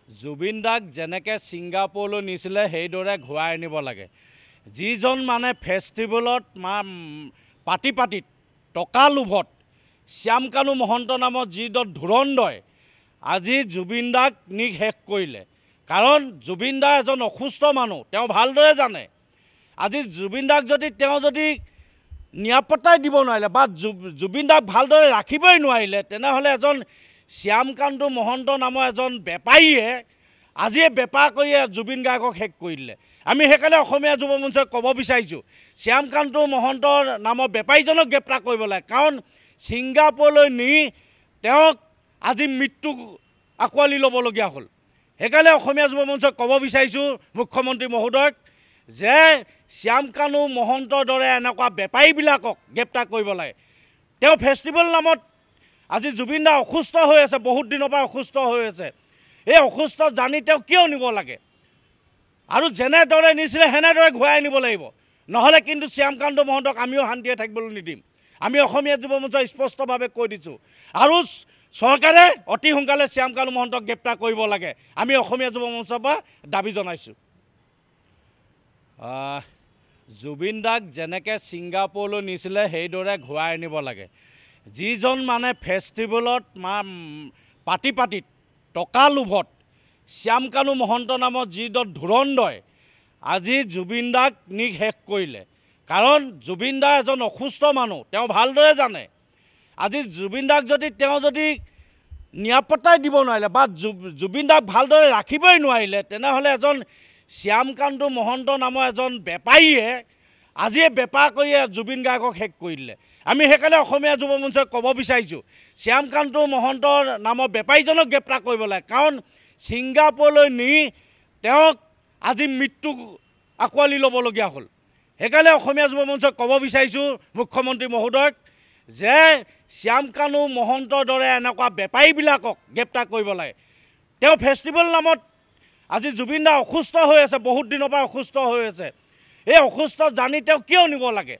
জুবিন দাক যেনেকৈ ছিংগাপুৰলৈ নিছিলে সেইদৰে ঘূৰাই আনিব লাগে। যিজন মানে ফেষ্টিভেলত পাৰ্টিত টকা লোভত শ্যামকানু মহন্ত নামৰ যিজন ধুৰন্ধই আজি জুবিন দাক নি শেষ কৰিলে। কাৰণ জুবিন দা এজন অসুস্থ মানুহ, তেওঁ ভালদৰে জানে। আজি জুবিন দাক যদি নিৰাপত্তাই দিব নোৱাৰিলে বা জুবিন দাক ভালদৰে ৰাখিবই নোৱাৰিলে, তেনেহ'লে এজন শ্যামকানু মহন্ত নামৰ এজন বেপাৰীয়ে আজিয়ে বেপাৰ কৰিয়ে জুবিন গাৰ্গক শেষ কৰি দিলে। আমি সেইকাৰণে অসমীয়া যুৱ মঞ্চই ক'ব বিচাৰিছোঁ, শ্যামকানু মহন্তৰ নামৰ বেপাৰীজনক গ্ৰেপ্তাৰ কৰিব লাগে। কাৰণ ছিংগাপুৰলৈ নি তেওঁক আজি মৃত্যু আঁকোৱালি ল'বলগীয়া হ'ল। সেইকাৰণে অসমীয়া যুৱ মঞ্চই ক'ব বিচাৰিছোঁ মুখ্যমন্ত্ৰী মহোদয়ক যে শ্যামকানু মহন্তৰ দৰে এনেকুৱা বেপাৰীবিলাকক গ্ৰেপ্তাৰ কৰিব লাগে। তেওঁ ফেষ্টিভেল নামত আজি জুবিন দা অসুস্থ হৈ আছে, বহুত দিনৰ পৰা অসুস্থ হৈ আছে। এই অসুস্থ জানি তেওঁ কিয় নিব লাগে? আৰু যেনেদৰে নিছিলে সেনেদৰে ঘূৰাই আনিব লাগিব। নহ'লে কিন্তু শ্যামকানু মহন্তক আমিও শান্তিৰে থাকিবলৈ নিদিম। আমি অসমীয়া যুৱ মঞ্চই স্পষ্টভাৱে কৈ দিছোঁ। আৰু চৰকাৰে অতি সোনকালে শ্যামকানু মহন্তক গ্ৰেপ্তাৰ কৰিব লাগে। আমি অসমীয়া যুৱ মঞ্চৰ পৰা দাবী জনাইছোঁ। জুবিন দাক যেনেকৈ ছিংগাপুৰলৈ নিছিলে সেইদৰে ঘূৰাই আনিব লাগে। যিজন মানে ফেষ্টিভেলত পাৰ্টিত টকা লোভত শ্যামকানু মহন্ত নামৰ যিজন ধুৰন্ধই আজি জুবিন দাক নি শেষ কৰিলে। কাৰণ জুবিন দা এজন অসুস্থ মানুহ, তেওঁ ভালদৰে জানে। আজি জুবিন দাক যদি নিৰাপত্তাই দিব নোৱাৰিলে বা জুবিন দাক ভালদৰে ৰাখিবই নোৱাৰিলে, তেনেহ'লে এজন শ্যামকানু মহন্ত নামৰ এজন বেপাৰীয়ে আজিয়ে বেপাৰ কৰিয়ে জুবিন গাৰ্গক শেষ কৰি দিলে। আমি সেইকাৰণে অসমীয়া যুৱ মঞ্চই ক'ব বিচাৰিছোঁ, শ্যামকানু মহন্তৰ নামৰ বেপাৰীজনক গ্ৰেপ্তাৰ কৰিব লাগে। কাৰণ ছিংগাপুৰলৈ নি তেওঁক আজি মৃত্যু আঁকোৱালি ল'বলগীয়া হ'ল। সেইকাৰণে অসমীয়া যুৱ মঞ্চই ক'ব বিচাৰিছোঁ মুখ্যমন্ত্ৰী মহোদয়ক যে শ্যামকানু মহন্তৰ দৰে এনেকুৱা বেপাৰীবিলাকক গ্ৰেপ্তাৰ কৰিব লাগে। তেওঁ ফেষ্টিভেল নামত আজি জুবিন দা অসুস্থ হৈ আছে, বহুত দিনৰ পৰা অসুস্থ হৈ আছে। এই অসুস্থ জানি তেওঁ কিয় নিব লাগে?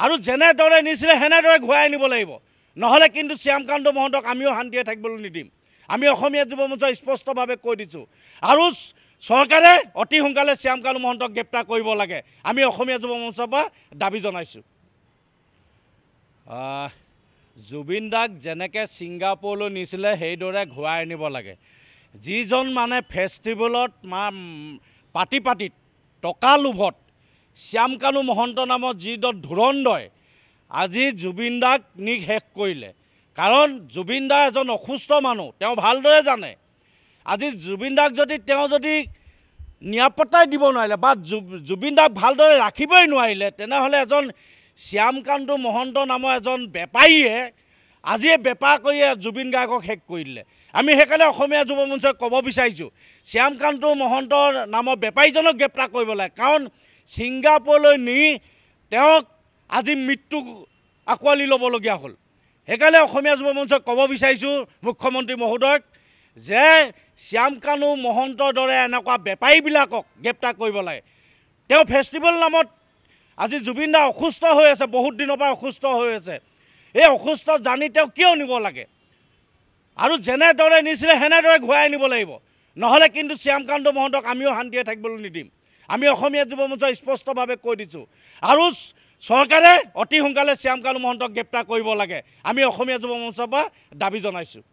আৰু যেনেদৰে নিছিলে সেনেদৰে ঘূৰাই আনিব লাগিব। নহ'লে কিন্তু শ্যামকানু মহন্তক আমিও শান্তিৰে থাকিবলৈ নিদিম। আমি অসমীয়া যুৱ মঞ্চই স্পষ্টভাৱে কৈ দিছোঁ। আৰু চৰকাৰে অতি সোনকালে শ্যামকানু মহন্তক গ্ৰেপ্তাৰ কৰিব লাগে। আমি অসমীয়া যুৱ মঞ্চৰ পৰা দাবী জনাইছোঁ। জুবিন দাক যেনেকৈ ছিংগাপুৰলৈ নিছিলে সেইদৰে ঘূৰাই আনিব লাগে। যিজন মানে ফেষ্টিভেলত পাৰ্টিত টকা লোভত শ্যামকানু মহন্ত নামৰ যিজন ধুৰন্ধই আজি জুবিন দাক নি শেষ কৰিলে। কাৰণ জুবিন দা এজন অসুস্থ মানুহ, তেওঁ ভালদৰে জানে। আজি জুবিন দাক যদি নিৰাপত্তাই দিব নোৱাৰিলে বা জুবিন দাক ভালদৰে ৰাখিবই নোৱাৰিলে, তেনেহ'লে এজন শ্যামকানু মহন্ত নামৰ এজন বেপাৰীয়ে আজিয়ে বেপাৰ কৰিয়ে জুবিন গাৰ্গক শেষ কৰি দিলে। আমি সেইকাৰণে অসমীয়া যুৱ মঞ্চই ক'ব বিচাৰিছোঁ, শ্যামকানু মহন্তৰ নামৰ বেপাৰীজনক গ্ৰেপ্তাৰ কৰিব লাগে। কাৰণ ছিংগাপুৰলৈ নি তেওঁক আজি মৃত্যু আঁকোৱালি ল'বলগীয়া হ'ল। সেইকাৰণে অসমীয়া যুৱ মঞ্চই ক'ব বিচাৰিছোঁ মুখ্যমন্ত্ৰী মহোদয়ক যে শ্যামকানু মহন্তৰ দৰে এনেকুৱা বেপাৰীবিলাকক গ্ৰেপ্তাৰ কৰিব লাগে। তেওঁ ফেষ্টিভেল নামত আজি জুবিন দা অসুস্থ হৈ আছে, বহুত দিনৰ পৰা অসুস্থ হৈ আছে। এই অসুস্থ জানি তেওঁ কিয় নিব লাগে? আৰু যেনেদৰে নিছিলে সেনেদৰে ঘূৰাই আনিব লাগিব। নহ'লে কিন্তু শ্যামকানু মহন্তক আমিও শান্তিৰে থাকিবলৈ নিদিম। আমি অসমীয়া যুৱ মঞ্চই স্পষ্টভাৱে কৈ দিছোঁ। আৰু চৰকাৰে অতি সোনকালে শ্যামকানু মহন্তক গ্ৰেপ্তাৰ কৰিব লাগে। আমি অসমীয়া যুৱ মঞ্চৰ পৰা দাবী জনাইছোঁ।